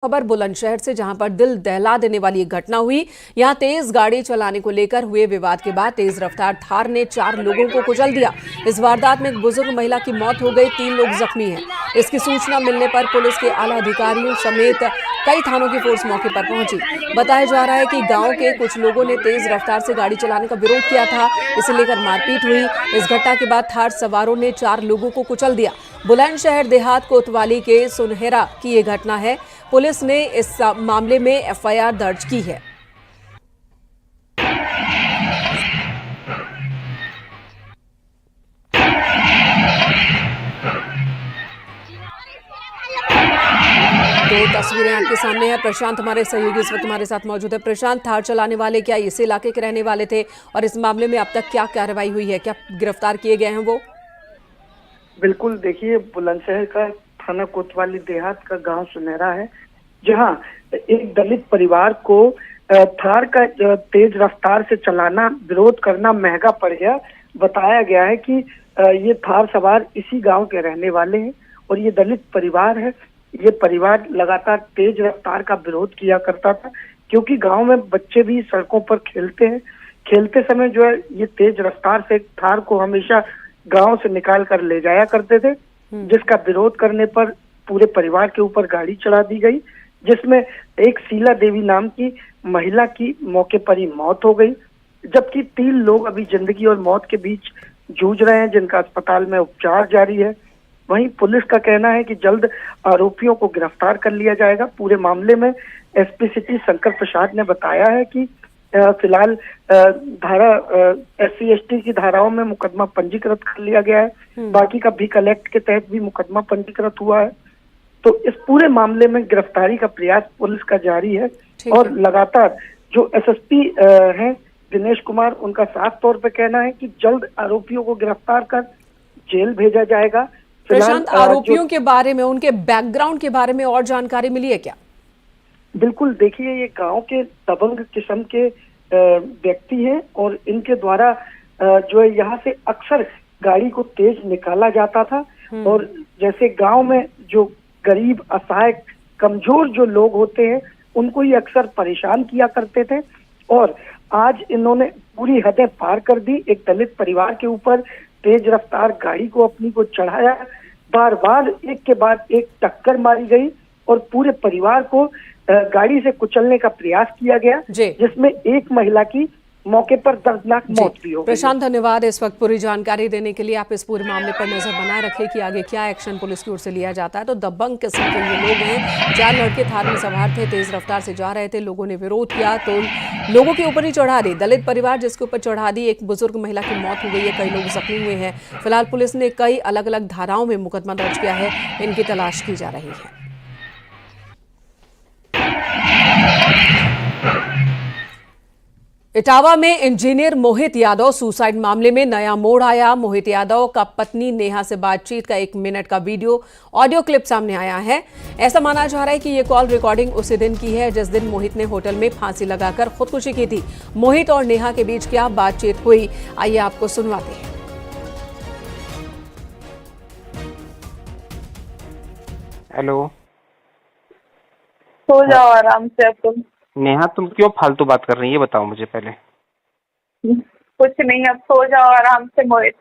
खबर बुलंदशहर से, जहां पर दिल दहला देने वाली एक घटना हुई। यहां तेज गाड़ी चलाने को लेकर हुए विवाद के बाद तेज रफ्तार थार ने 4 लोगों को कुचल दिया। इस वारदात में एक बुजुर्ग महिला की मौत हो गई, 3 लोग जख्मी हैं। इसकी सूचना मिलने पर पुलिस के आला अधिकारियों समेत कई थानों की फोर्स मौके पर पहुंची। बताया जा रहा है कि गांव के कुछ लोगों ने तेज रफ्तार से गाड़ी चलाने का विरोध किया था, इसे लेकर मारपीट हुई। इस घटना के बाद थार सवारों ने 4 लोगों को कुचल दिया। बुलंदशहर देहात कोतवाली के सुनहेरा की ये घटना है। पुलिस ने इस मामले में एफआईआर दर्ज की है। तो तस्वीरें आपके सामने हैं। प्रशांत हमारे सहयोगी इस वक्त हमारे साथ मौजूद है। प्रशांत, थार चलाने वाले क्या इस इलाके के रहने वाले थे, और इस मामले में अब तक क्या कार्रवाई हुई है, क्या गिरफ्तार किए गए हैं वो? बिल्कुल, देखिए, बुलंदशहर का थाना कोतवाली देहात का गांव सुनहरा है, जहां एक दलित परिवार को थार का तेज रफ्तार से चलाना, विरोध करना महंगा पड़ गया। बताया गया है कि ये थार सवार इसी गांव के रहने वाले हैं और ये दलित परिवार है। ये परिवार लगातार तेज रफ्तार का विरोध किया करता था, क्योंकि गांव में बच्चे भी सड़कों पर खेलते हैं। खेलते समय जो है ये तेज रफ्तार से थार को हमेशा गांव से निकाल कर ले जाया करते थे, जिसका विरोध करने पर पूरे परिवार के ऊपर गाड़ी चढ़ा दी गई, जिसमें एक शीला देवी नाम की महिला की मौके पर ही मौत हो गई, जबकि 3 लोग अभी जिंदगी और मौत के बीच जूझ रहे हैं, जिनका अस्पताल में उपचार जारी है। वहीं पुलिस का कहना है कि जल्द आरोपियों को गिरफ्तार कर लिया जाएगा। पूरे मामले में एसपी सिटी शंकर प्रसाद ने बताया है कि फिलहाल धारा SC/ST की धाराओं में मुकदमा पंजीकृत कर लिया गया है। बाकी का भी कलेक्ट के तहत भी मुकदमा पंजीकृत हुआ है। तो इस पूरे मामले में गिरफ्तारी का प्रयास पुलिस का जारी है और लगातार जो SSP हैं दिनेश कुमार, उनका साफ तौर पे कहना है कि जल्द आरोपियों को गिरफ्तार कर जेल भेजा जाएगा। प्रशांत, आरोपियों के बारे में, उनके बैकग्राउंड के बारे में और जानकारी मिली है क्या? बिल्कुल, देखिए, ये गांव के दबंग किस्म के व्यक्ति हैं और इनके द्वारा जो है यहाँ से अक्सर गाड़ी को तेज निकाला जाता था। और जैसे गांव में जो गरीब, असहाय, कमजोर जो लोग होते हैं, उनको ये अक्सर परेशान किया करते थे। और आज इन्होंने पूरी हदें पार कर दी। एक दलित परिवार के ऊपर तेज रफ्तार गाड़ी को अपनी को चढ़ाया, बार बार एक के बाद एक टक्कर मारी गई और पूरे परिवार को गाड़ी से कुचलने का प्रयास किया गया, जिसमें एक महिला की मौके पर दर्दनाक मौत भी हो गई। प्रशांत, धन्यवाद इस वक्त पूरी जानकारी देने के लिए। आप इस पूरे मामले पर नजर बनाए रखें कि आगे क्या एक्शन पुलिस की ओर से लिया जाता है। तो दबंग किस्म के ये लोग हैं, 4 लड़के थार में सवार थे, तेज रफ्तार से जा रहे थे, लोगों ने विरोध किया तो लोगों के ऊपर ही चढ़ा दी। दलित परिवार जिसके ऊपर चढ़ा दी, एक बुजुर्ग महिला की मौत हो गई है, कई लोग जख्मी हुए हैं। फिलहाल पुलिस ने कई अलग अलग धाराओं में मुकदमा दर्ज किया है, इनकी तलाश की जा रही है। इटावा में इंजीनियर मोहित यादव सुसाइड मामले में नया मोड़ आया। मोहित यादव का पत्नी नेहा से बातचीत का 1 मिनट का ऑडियो क्लिप सामने आया है। ऐसा माना जा रहा है कि यह कॉल रिकॉर्डिंग उसी दिन की है जिस दिन मोहित ने होटल में फांसी लगाकर खुदकुशी की थी। मोहित और नेहा के बीच क्या बातचीत हुई, आइए आपको सुनवाते हैं। हेलो, सो जाओ आराम से। अब तुम नेहा, तुम क्यों फालतू बात कर रही है, ये बताओ मुझे पहले। कुछ नहीं, अब सो जाओ आराम से मोहित।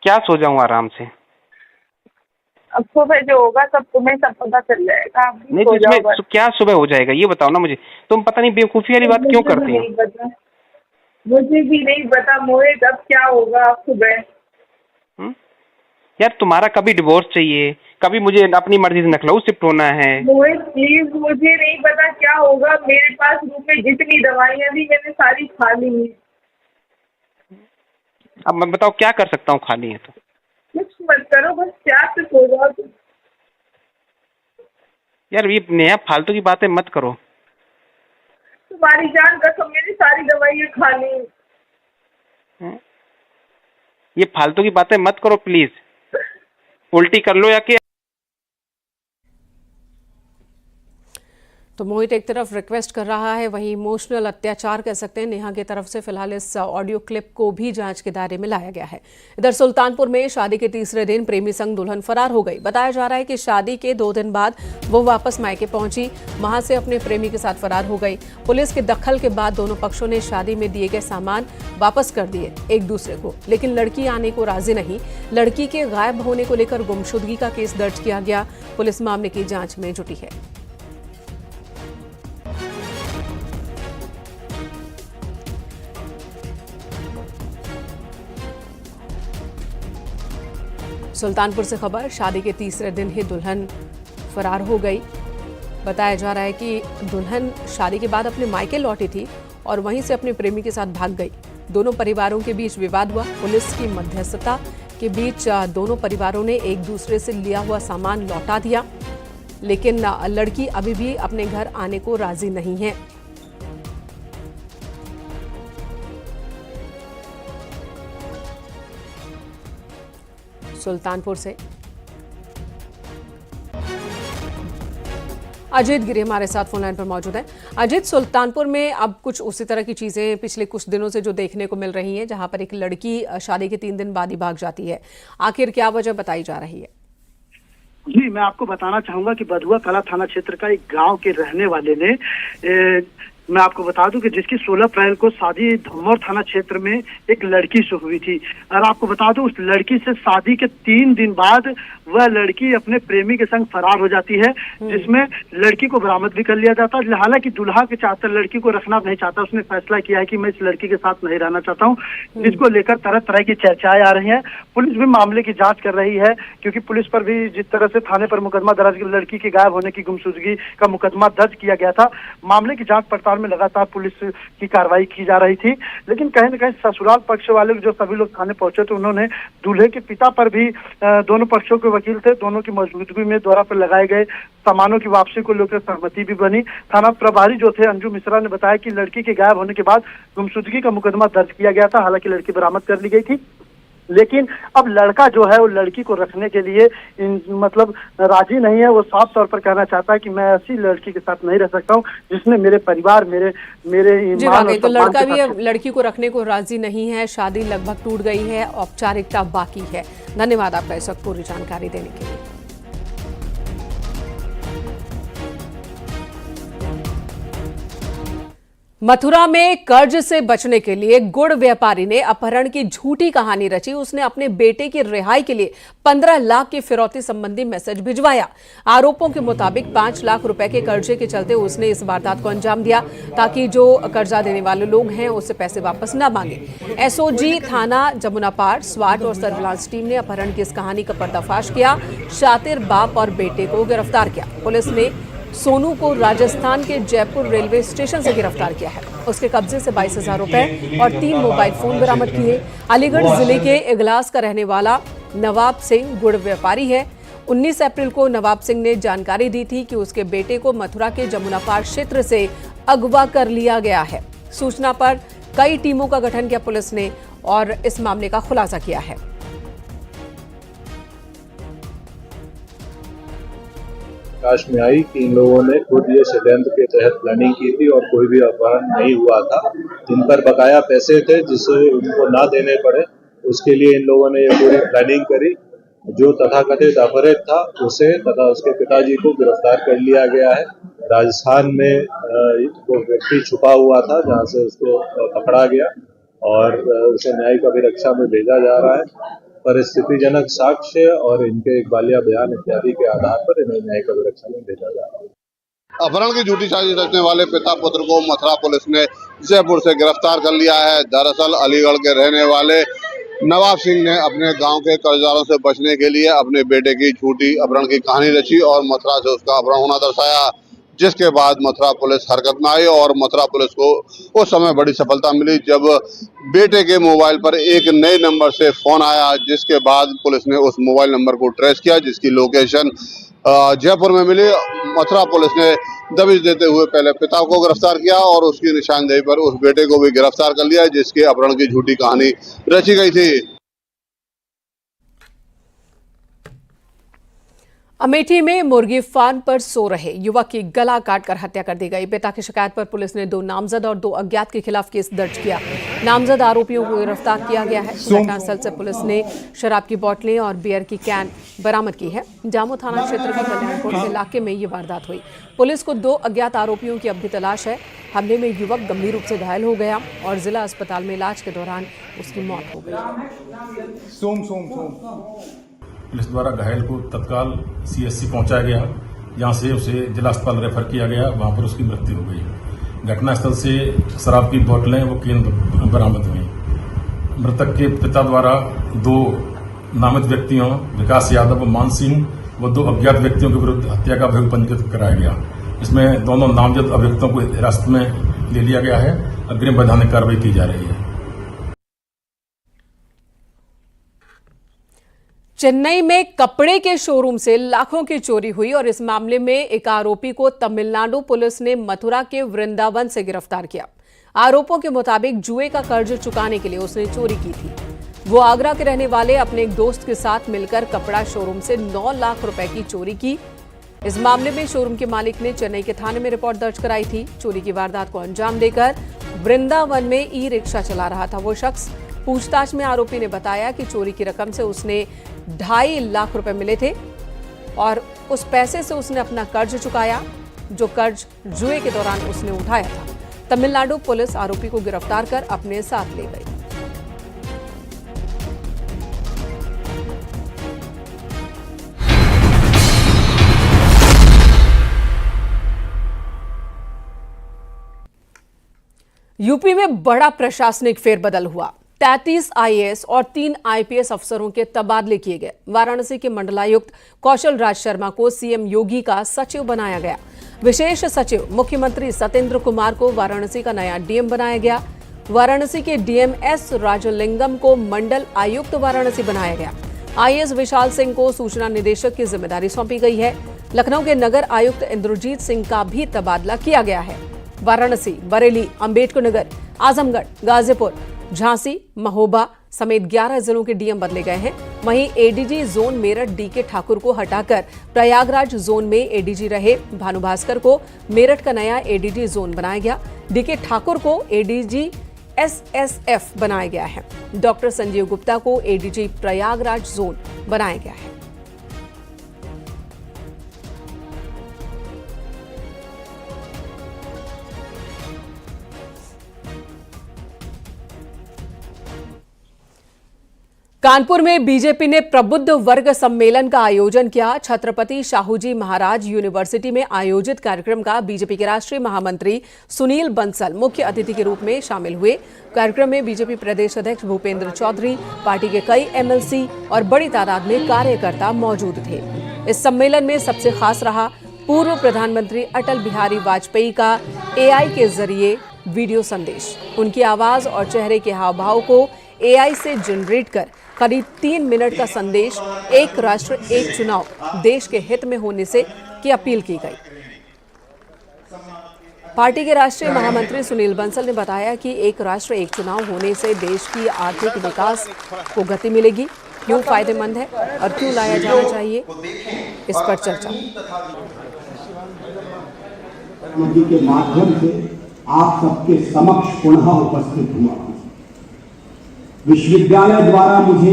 क्या सो जाऊं आराम से? अब सुबह जो होगा सब तुम्हें सब पता चल जाएगा। नहीं तो इसमें क्या सुबह हो जाएगा, ये बताओ ना मुझे। तुम पता नहीं बेवकूफी वाली बात क्यों करती हो। मुझे भी नहीं पता मोहित, अब क्या होगा सुबह। यार, तुम्हारा कभी डिवोर्स चाहिए, कभी मुझे अपनी मर्जी से नखलऊ शिफ्ट होना है। मोहित प्लीज, मुझे नहीं पता क्या होगा। मेरे पास रूम में जितनी दवाइयाँ थी मैंने सारी खा ली। अब मैं बताओ क्या कर सकता हूँ, खाली है तो। कुछ मत करो, बस प्यार से सो जाओ तुम। यार, ये नेहा फालतू की बातें मत करो। तुम्हारी जान कसम, मैंने सारी दवाइयाँ खा ली। ये फालतू की बातें मत करो प्लीज। उल्टी कर लो या कि तो मोहित एक तरफ रिक्वेस्ट कर रहा है, वहीं इमोशनल अत्याचार कह सकते हैं नेहा की तरफ से। फिलहाल इस ऑडियो क्लिप को भी जांच के दायरे में लाया गया है। इधर सुल्तानपुर में शादी के तीसरे दिन प्रेमी संग दुल्हन फरार हो गई। बताया जा रहा है कि शादी के 2 दिन बाद वो वापस मायके पहुंची, वहां से अपने प्रेमी के साथ फरार हो गई। पुलिस के दखल के बाद दोनों पक्षों ने शादी में दिए गए सामान वापस कर दिए एक दूसरे को, लेकिन लड़की आने को राजी नहीं। लड़की के गायब होने को लेकर गुमशुदगी का केस दर्ज किया गया। पुलिस मामले की जांच में जुटी है। सुल्तानपुर से खबर, शादी के तीसरे दिन ही दुल्हन फरार हो गई। बताया जा रहा है कि दुल्हन शादी के बाद अपने मायके लौटी थी और वहीं से अपने प्रेमी के साथ भाग गई। दोनों परिवारों के बीच विवाद हुआ। पुलिस की मध्यस्थता के बीच दोनों परिवारों ने एक दूसरे से लिया हुआ सामान लौटा दिया, लेकिन लड़की अभी भी अपने घर आने को राजी नहीं है। सुल्तानपुर से अजीत गिरी हमारे साथ फोन लाइन पर मौजूद है। अजीत, सुल्तानपुर में अब कुछ उसी तरह की चीजें पिछले कुछ दिनों से जो देखने को मिल रही हैं, जहां पर एक लड़की शादी के 3 दिन बाद ही भाग जाती है, आखिर क्या वजह बताई जा रही है? जी, मैं आपको बताना चाहूंगा कि बधुआ कला थाना क्षेत्र का एक गांव के रहने वाले ने मैं आपको बता दूं कि जिसकी 16 अप्रैल को शादी धमौर थाना क्षेत्र में एक लड़की से हुई थी। और आपको बता दूं, उस लड़की से शादी के 3 दिन बाद वह लड़की अपने प्रेमी के संग फरार हो जाती है, जिसमें लड़की को बरामद भी कर लिया जाता है। हालांकि दूल्हा के चाहते लड़की को रखना नहीं चाहता, उसने फैसला किया है कि मैं इस लड़की के साथ नहीं रहना चाहता हूँ, जिसको लेकर तरह तरह की चर्चाएं आ रही हैं। पुलिस भी मामले की जाँच कर रही है, क्योंकि पुलिस पर भी जिस तरह से थाने पर मुकदमा दर्ज, लड़की के गायब होने की गुमशुदगी का मुकदमा दर्ज किया गया था। मामले की जाँच पड़ताल में लगातार पुलिस की कार्रवाई की जा रही थी, लेकिन कहीं न कहीं ससुराल पक्ष वाले जो सभी लोग थाने पहुंचे थे, उन्होंने दूल्हे के पिता पर भी, दोनों पक्षों के वकील थे, दोनों की मौजूदगी में द्वारा पर लगाए गए सामानों की वापसी को लेकर सहमति भी बनी। थाना प्रभारी जो थे अंजू मिश्रा ने बताया कि लड़की के गायब होने के बाद गुमशुदगी का मुकदमा दर्ज किया गया था। हालांकि लड़की बरामद कर ली गई थी, लेकिन अब लड़का जो है वो लड़की को रखने के लिए मतलब राजी नहीं है। वो साफ तौर पर कहना चाहता है कि मैं ऐसी लड़की के साथ नहीं रह सकता हूँ जिसने मेरे परिवार, मेरे ईमान और तो लड़का भी अब लड़की को रखने को राजी नहीं है। शादी लगभग टूट गई है, औपचारिकता बाकी है। धन्यवाद आपका इस वक्त पूरी जानकारी देने के लिए। मथुरा में कर्ज से बचने के लिए गुड़ व्यापारी ने अपहरण की झूठी कहानी रची। उसने अपने बेटे की रिहाई के लिए 15 लाख की फिरौती संबंधी मैसेज भिजवाया। आरोपों के मुताबिक 5 लाख रुपए के कर्जे के चलते उसने इस वारदात को अंजाम दिया, ताकि जो कर्जा देने वाले लोग हैं उससे पैसे वापस न मांगे। एसओजी थाना जमुनापार, स्वाट और सर्विलांस टीम ने अपहरण की इस कहानी का पर्दाफाश किया। शातिर बाप और बेटे को गिरफ्तार किया। पुलिस ने सोनू को राजस्थान के जयपुर रेलवे स्टेशन से गिरफ्तार किया है। उसके कब्जे से 22,000 रुपए और 3 मोबाइल फोन बरामद किए। अलीगढ़ जिले के इगलास का रहने वाला नवाब सिंह गुड़ व्यापारी है। 19 अप्रैल को नवाब सिंह ने जानकारी दी थी कि उसके बेटे को मथुरा के जमुनापार क्षेत्र से अगवा कर लिया गया है। सूचना पर कई टीमों का गठन किया पुलिस ने और इस मामले का खुलासा किया है। प्रकाश में आई कि इन लोगों ने खुद ये षड्यंत्र के तहत प्लानिंग की थी और कोई भी अपहरण नहीं हुआ था। जिन पर बकाया पैसे थे जिससे उनको ना देने पड़े, उसके लिए इन लोगों ने ये पूरी प्लानिंग करी। जो तथाकथित अपहृत था उसे तथा उसके पिताजी को गिरफ्तार कर लिया गया है। राजस्थान में वो व्यक्ति छुपा हुआ था, जहाँ से उसको पकड़ा गया और उसे न्यायिक अभिरक्षा में भेजा जा रहा है। परिस्थितिजनक साक्ष्य और इनके इकबालिया बयान इत्यादि के आधार पर इन्हें न्यायिक अभिरक्षा में भेजा जा रहा है। अपहरण की झूठी साजिश रचने वाले पिता पुत्र को मथुरा पुलिस ने जयपुर से गिरफ्तार कर लिया है। दरअसल अलीगढ़ के रहने वाले नवाब सिंह ने अपने गांव के कर्जदारों से बचने के लिए अपने बेटे की झूठी अपहरण की कहानी रची और मथुरा से उसका अपहरण होना दर्शाया, जिसके बाद मथुरा पुलिस हरकत में आई और मथुरा पुलिस को उस समय बड़ी सफलता मिली जब बेटे के मोबाइल पर एक नए नंबर से फोन आया, जिसके बाद पुलिस ने उस मोबाइल नंबर को ट्रेस किया, जिसकी लोकेशन जयपुर में मिली। मथुरा पुलिस ने दबिश देते हुए पहले पिता को गिरफ्तार किया और उसकी निशानदेही पर उस बेटे को भी गिरफ्तार कर लिया, जिसके अपहरण की झूठी कहानी रची गई थी। अमेठी में मुर्गी फार्म पर सो रहे युवक की गला काटकर हत्या कर दी गई। पिता की शिकायत पर पुलिस ने 2 नामजद और 2 अज्ञात के खिलाफ केस दर्ज किया। नामजद आरोपियों को गिरफ्तार किया गया है। घटनास्थल से पुलिस ने शराब की बोतलें और बियर की कैन बरामद की है। जामू थाना क्षेत्र के कल्याणपुर इलाके में ये वारदात हुई। पुलिस को 2 अज्ञात आरोपियों की अब भी तलाश है। हमले में युवक गंभीर रूप से घायल हो गया और जिला अस्पताल में इलाज के दौरान उसकी मौत हो गई। पुलिस द्वारा घायल को तत्काल सीएससी पहुंचाया गया, जहां से उसे जिला अस्पताल रेफर किया गया। वहां पर उसकी मृत्यु हो गई। घटनास्थल से शराब की बोतलें व कैन बरामद हुई। मृतक के पिता द्वारा 2 नामित व्यक्तियों विकास यादव व मान सिंह व 2 अज्ञात व्यक्तियों के विरुद्ध हत्या का अभियोग पंजीकृत कराया गया। इसमें दोनों नामजद अभियुक्तों को हिरासत में ले लिया गया है। अग्रिम वैधानिक कार्रवाई की जा रही है। चेन्नई में कपड़े के शोरूम से लाखों की चोरी हुई और इस मामले में एक आरोपी को तमिलनाडु पुलिस ने मथुरा के वृंदावन से गिरफ्तार किया। आरोपों के मुताबिक जुए का कर्ज चुकाने के लिए उसने चोरी की थी। वो आगरा के रहने वाले अपने एक दोस्त के साथ मिलकर कपड़ा शोरूम से 9 लाख रुपए की चोरी की। इस मामले में शोरूम के मालिक ने चेन्नई के थाने में रिपोर्ट दर्ज कराई थी। चोरी की वारदात को अंजाम देकर वृंदावन में ई रिक्शा चला रहा था वो शख्स। पूछताछ में आरोपी ने बताया कि चोरी की रकम से उसने 2.5 लाख रुपए मिले थे और उस पैसे से उसने अपना कर्ज चुकाया, जो कर्ज जुए के दौरान उसने उठाया था। तमिलनाडु पुलिस आरोपी को गिरफ्तार कर अपने साथ ले गई। यूपी में बड़ा प्रशासनिक फेरबदल हुआ। 33 आईएएस और 3 आईपीएस अफसरों के तबादले किए गए। वाराणसी के मंडलायुक्त कौशल राज शर्मा को सीएम योगी का सचिव बनाया गया। विशेष सचिव मुख्यमंत्री सत्येंद्र कुमार को वाराणसी का नया डीएम बनाया गया। वाराणसी के डीएम एस राजलिंगम को मंडल आयुक्त वाराणसी बनाया गया। आईएएस विशाल सिंह को सूचना निदेशक की जिम्मेदारी सौंपी गई है। लखनऊ के नगर आयुक्त इंद्रजीत सिंह का भी तबादला किया गया है। वाराणसी, बरेली, अंबेडकर नगर, आजमगढ़, गाजीपुर, झांसी, महोबा समेत 11 जिलों के डीएम बदले गए हैं। वहीं ADG zone Meerut DK Thakur को हटाकर प्रयागराज जोन में एडीजी रहे भानु भास्कर को मेरठ का नया एडीजी जोन बनाया गया। डीके ठाकुर को एडीजी एसएसएफ बनाया गया है। डॉक्टर संजीव गुप्ता को एडीजी प्रयागराज जोन बनाया गया है। कानपुर में बीजेपी ने प्रबुद्ध वर्ग सम्मेलन का आयोजन किया। छत्रपति शाहूजी महाराज यूनिवर्सिटी में आयोजित कार्यक्रम का बीजेपी के राष्ट्रीय महामंत्री सुनील बंसल मुख्य अतिथि के रूप में शामिल हुए। कार्यक्रम में बीजेपी प्रदेश अध्यक्ष भूपेंद्र चौधरी, पार्टी के कई एमएलसी और बड़ी तादाद में कार्यकर्ता मौजूद थे। इस सम्मेलन में सबसे खास रहा पूर्व प्रधानमंत्री अटल बिहारी वाजपेयी का एआई के जरिए वीडियो संदेश। उनकी आवाज और चेहरे के हाव भाव को एआई से जनरेट कर करीब 3 मिनट का संदेश एक राष्ट्र एक चुनाव देश के हित में होने से की अपील की गई। पार्टी के राष्ट्रीय महामंत्री सुनील बंसल ने बताया कि एक राष्ट्र एक चुनाव होने से देश की आर्थिक विकास को गति मिलेगी। क्यों फायदेमंद है और क्यों लाया जाना चाहिए, इस पर चर्चा। के माध्यम से आप सबके समक्ष पुनः उपस्थित हुआ। विश्वविद्यालय द्वारा मुझे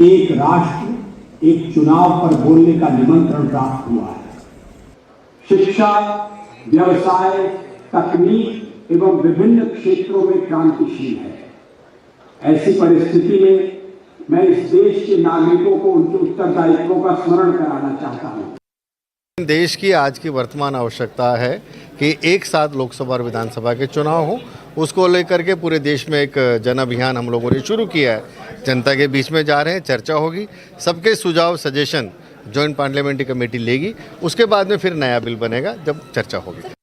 एक राष्ट्र एक चुनाव पर बोलने का निमंत्रण प्राप्त हुआ है। शिक्षा, व्यवसाय, तकनीक एवं विभिन्न क्षेत्रों में क्रांतिशील है। ऐसी परिस्थिति में मैं इस देश के नागरिकों को उनके उत्तरदायित्वों का स्मरण कराना चाहता हूँ। देश की आज की वर्तमान आवश्यकता है कि एक साथ लोकसभा और विधानसभा के चुनाव हो। उसको लेकर के पूरे देश में एक जन अभियान हम लोगों ने शुरू किया है। जनता के बीच में जा रहे हैं, चर्चा होगी, सबके सुझाव सजेशन जॉइंट पार्लियामेंट्री कमेटी लेगी। उसके बाद में फिर नया बिल बनेगा जब चर्चा होगी।